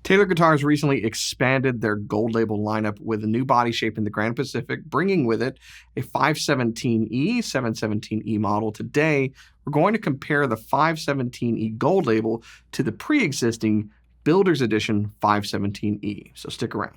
Taylor Guitars recently expanded their gold label lineup with a new body shape in the Grand Pacific, bringing with it a 517E, 717E model. Today, we're going to compare the 517E gold label to the pre-existing Builder's Edition 517E. So stick around.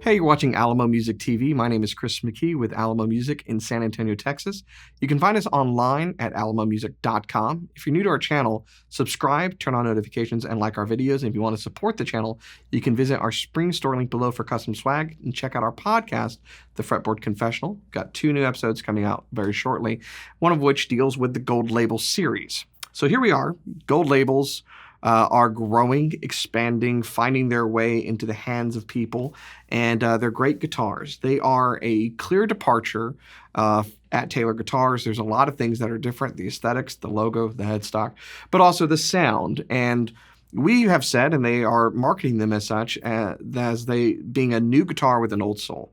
Hey, you're watching Alamo Music TV. My name is Chris McKee with Alamo Music in San Antonio, Texas. You can find us online at alamomusic.com. If you're new to our channel, subscribe, turn on notifications, and like our videos. And if you want to support the channel, you can visit our Spring store link below for custom swag and check out our podcast, The Fretboard Confessional. We've got 2 new episodes coming out very shortly, one of which deals with the Gold Label series. So here we are, Gold Labels are growing, expanding, finding their way into the hands of people, and they're great guitars. They are a clear departure at Taylor Guitars. There's a lot of things that are different, the aesthetics, the logo, the headstock, but also the sound. And we have said, and they are marketing them as such, as they being a new guitar with an old soul.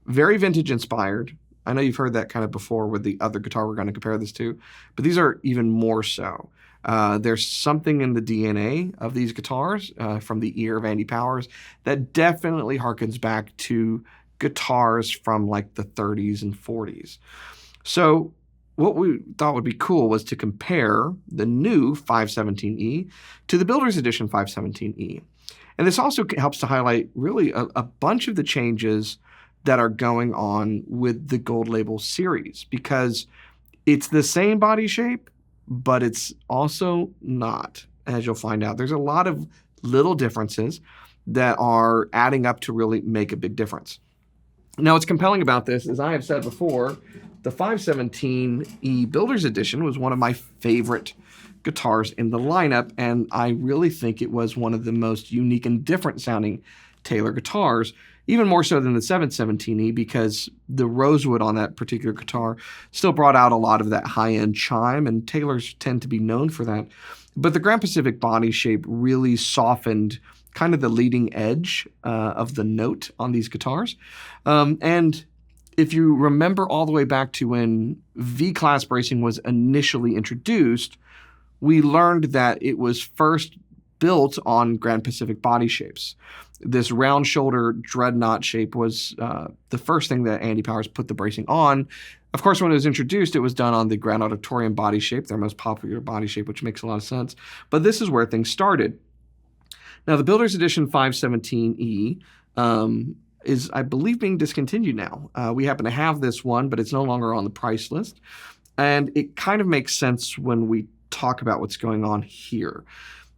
Very vintage inspired. I know you've heard that kind of before with the other guitar we're going to compare this to, but these are even more so. There's something in the DNA of these guitars from the ear of Andy Powers that definitely harkens back to guitars from like the 30s and 40s. So what we thought would be cool was to compare the new 517E to the Builder's Edition 517E. And this also helps to highlight really a bunch of the changes that are going on with the Gold Label series, because it's the same body shape, but it's also not, as you'll find out. There's a lot of little differences that are adding up to really make a big difference. Now, what's compelling about this, as I have said before, the 517E Builder's Edition was one of my favorite guitars in the lineup, and I really think it was one of the most unique and different sounding Taylor guitars, even more so than the 717E, because the rosewood on that particular guitar still brought out a lot of that high-end chime, and Taylors tend to be known for that. But the Grand Pacific body shape really softened kind of the leading edge of the note on these guitars. And if you remember all the way back to when V-Class bracing was initially introduced, we learned that it was first built on Grand Pacific body shapes. This round shoulder dreadnought shape was the first thing that Andy Powers put the bracing on. Of course, when it was introduced, it was done on the Grand Auditorium body shape, their most popular body shape, which makes a lot of sense. But this is where things started. Now, the Builder's Edition 517E is, I believe, being discontinued now. We happen to have this one, but it's no longer on the price list. And it kind of makes sense when we talk about what's going on here.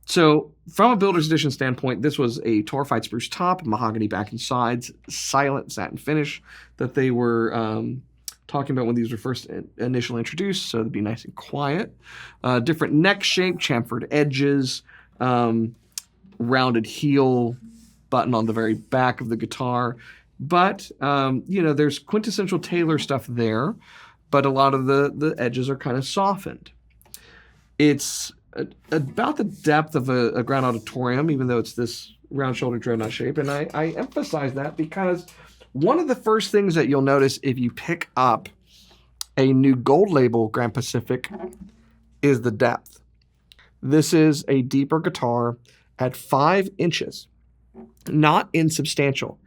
So from a Builder's Edition standpoint, this was a torrefied spruce top, mahogany back and sides, silent satin finish that they were talking about when these were first initially introduced, so it'd be nice and quiet. Different neck shape, chamfered edges, rounded heel button on the very back of the guitar. But, there's quintessential Taylor stuff there, but a lot of the edges are kind of softened. It's about the depth of a Grand Auditorium, even though it's this round shoulder dreadnought shape. And I emphasize that because one of the first things that you'll notice if you pick up a new Gold Label Grand Pacific is the depth. This is a deeper guitar at 5 inches, not insubstantial,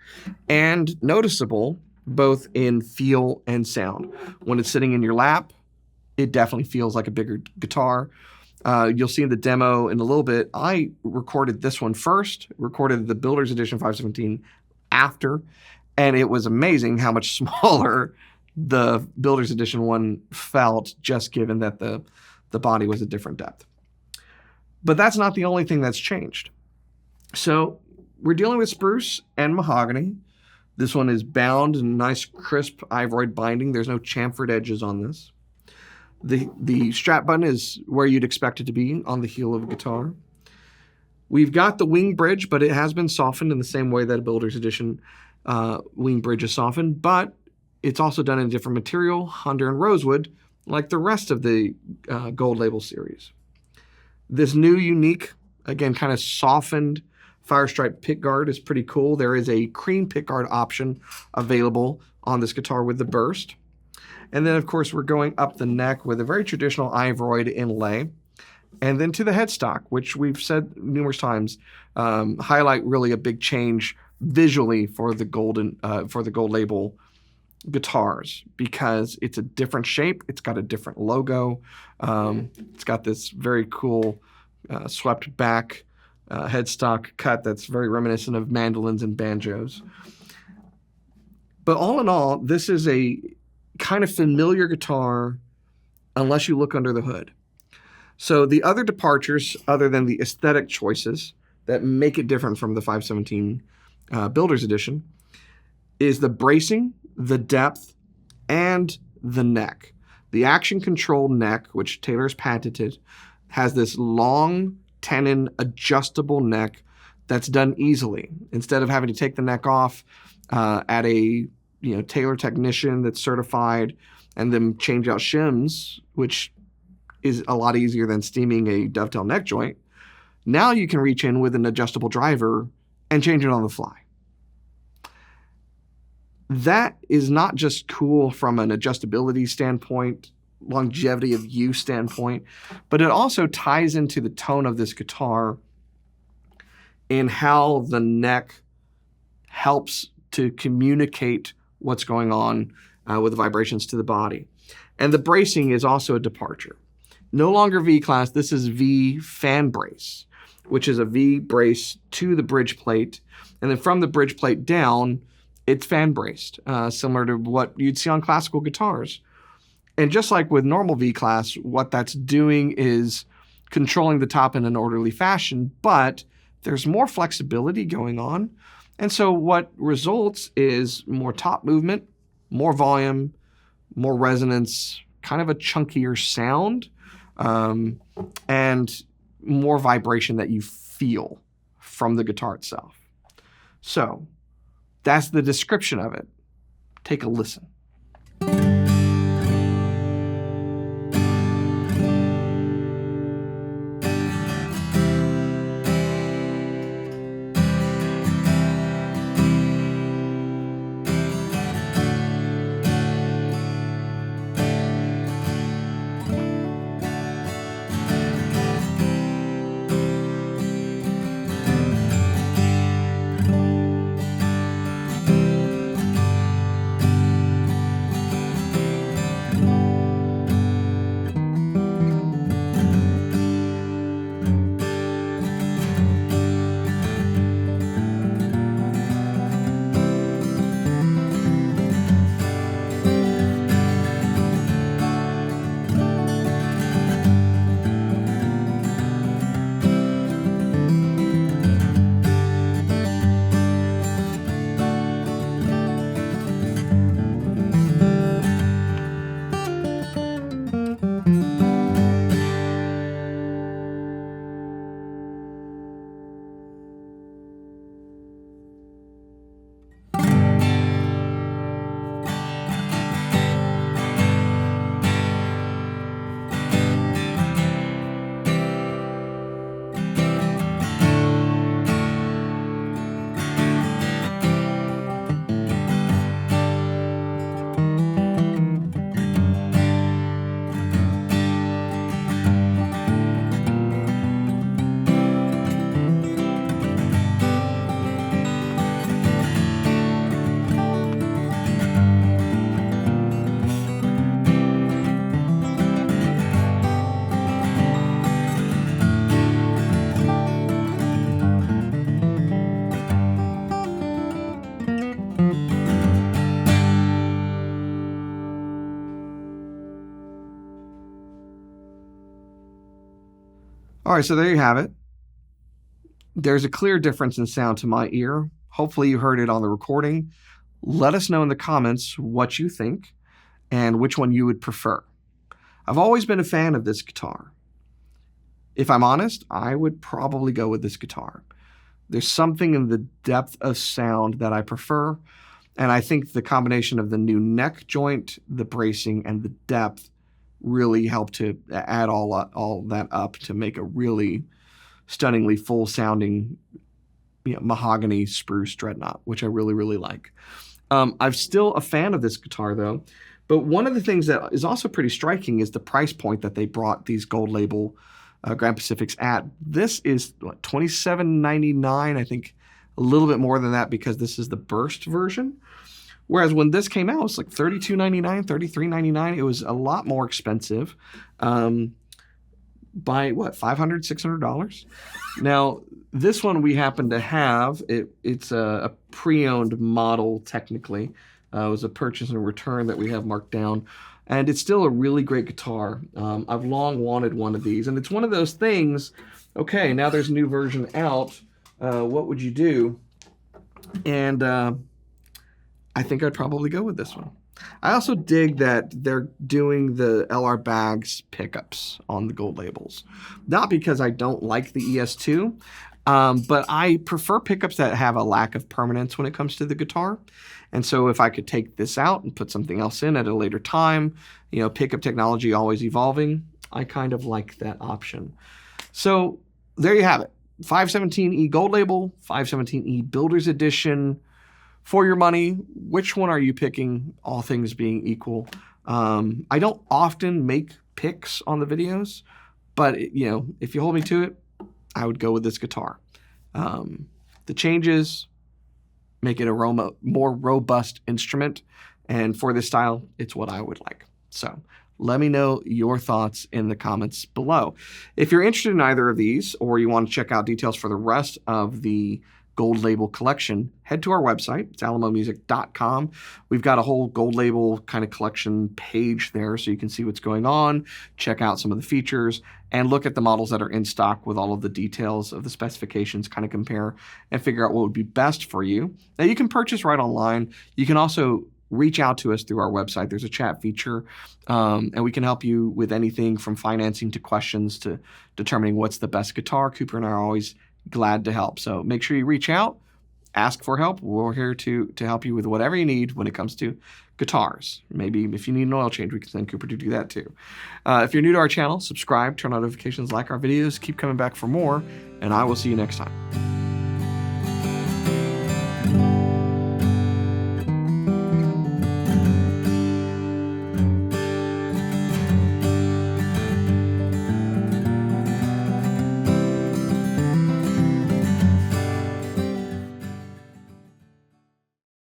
and noticeable both in feel and sound. When it's sitting in your lap, it definitely feels like a bigger guitar. You'll see in the demo in a little bit, I recorded this one first, recorded the Builder's Edition 517 after, and it was amazing how much smaller the Builder's Edition one felt, just given that the body was a different depth. But that's not the only thing that's changed. So we're dealing with spruce and mahogany. This one is bound in nice, crisp ivory binding. There's no chamfered edges on this. The strap button is where you'd expect it to be on the heel of a guitar. We've got the wing bridge, but it has been softened in the same way that a Builder's Edition wing bridge is softened, but it's also done in a different material, Honda and rosewood, like the rest of the Gold Label series. This new, unique, again, kind of softened fire stripe pickguard is pretty cool. There is a cream pickguard option available on this guitar with the burst. And then, of course, we're going up the neck with a very traditional ivoroid inlay. And then to the headstock, which we've said numerous times, highlight really a big change visually for the gold label guitars, because it's a different shape. It's got a different logo. It's got this very cool swept back headstock cut that's very reminiscent of mandolins and banjos. But all in all, this is a kind of familiar guitar unless you look under the hood. So the other departures, other than the aesthetic choices that make it different from the 517 Builder's Edition, is the bracing, the depth, and the neck. The action control neck, which Taylor's patented, has this long tenon adjustable neck that's done easily. Instead of having to take the neck off at a Taylor technician that's certified and then change out shims, which is a lot easier than steaming a dovetail neck joint. Now you can reach in with an adjustable driver and change it on the fly. That is not just cool from an adjustability standpoint, longevity of use standpoint, but it also ties into the tone of this guitar in how the neck helps to communicate what's going on with the vibrations to the body. And the bracing is also a departure. No longer V-class, this is V fan brace, which is a V brace to the bridge plate. And then from the bridge plate down, it's fan braced, similar to what you'd see on classical guitars. And just like with normal V-class, what that's doing is controlling the top in an orderly fashion, but there's more flexibility going on. And so what results is more top movement, more volume, more resonance, kind of a chunkier sound, and more vibration that you feel from the guitar itself. So that's the description of it. Take a listen. All right, so there you have it. There's a clear difference in sound to my ear. Hopefully you heard it on the recording. Let us know in the comments what you think and which one you would prefer. I've always been a fan of this guitar. If I'm honest, I would probably go with this guitar. There's something in the depth of sound that I prefer, and I think the combination of the new neck joint, the bracing, and the depth really help to add all that up to make a really stunningly full-sounding mahogany spruce dreadnought, which I really, really like. I'm still a fan of this guitar, though, But one of the things that is also pretty striking is the price point that they brought these gold label Grand Pacifics at. This is what, $27.99, I think a little bit more than that because this is the burst version. Whereas when this came out, it was like $32.99, $33.99. It was a lot more expensive by what, $500, $600? Now, this one we happen to have. It's a pre-owned model, technically. It was a purchase and return that we have marked down. And it's still a really great guitar. I've long wanted one of these. And it's one of those things, okay, now there's a new version out. What would you do? And I think I'd probably go with this one. I also dig that they're doing the LR Baggs pickups on the gold labels. Not because I don't like the ES2, but I prefer pickups that have a lack of permanence when it comes to the guitar. And so if I could take this out and put something else in at a later time, you know, pickup technology always evolving, I kind of like that option. So there you have it. 517E Gold Label, 517E Builder's Edition. For your money, which one are you picking, all things being equal? I don't often make picks on the videos, but you know, if you hold me to it, I would go with this guitar. The changes make it a more robust instrument, and for this style, it's what I would like. So let me know your thoughts in the comments below. If you're interested in either of these, or you want to check out details for the rest of the gold label collection, head to our website. It's alamomusic.com. We've got a whole gold label kind of collection page there so you can see what's going on, check out some of the features, and look at the models that are in stock with all of the details of the specifications, kind of compare and figure out what would be best for you. Now, you can purchase right online. You can also reach out to us through our website. There's a chat feature, and we can help you with anything from financing to questions to determining what's the best guitar. Cooper and I are always glad to help. So make sure you reach out, ask for help. We're here to help you with whatever you need when it comes to guitars. Maybe if you need an oil change, we can send Cooper to do that too. If you're new to our channel, subscribe, turn on notifications, like our videos, keep coming back for more, and I will see you next time.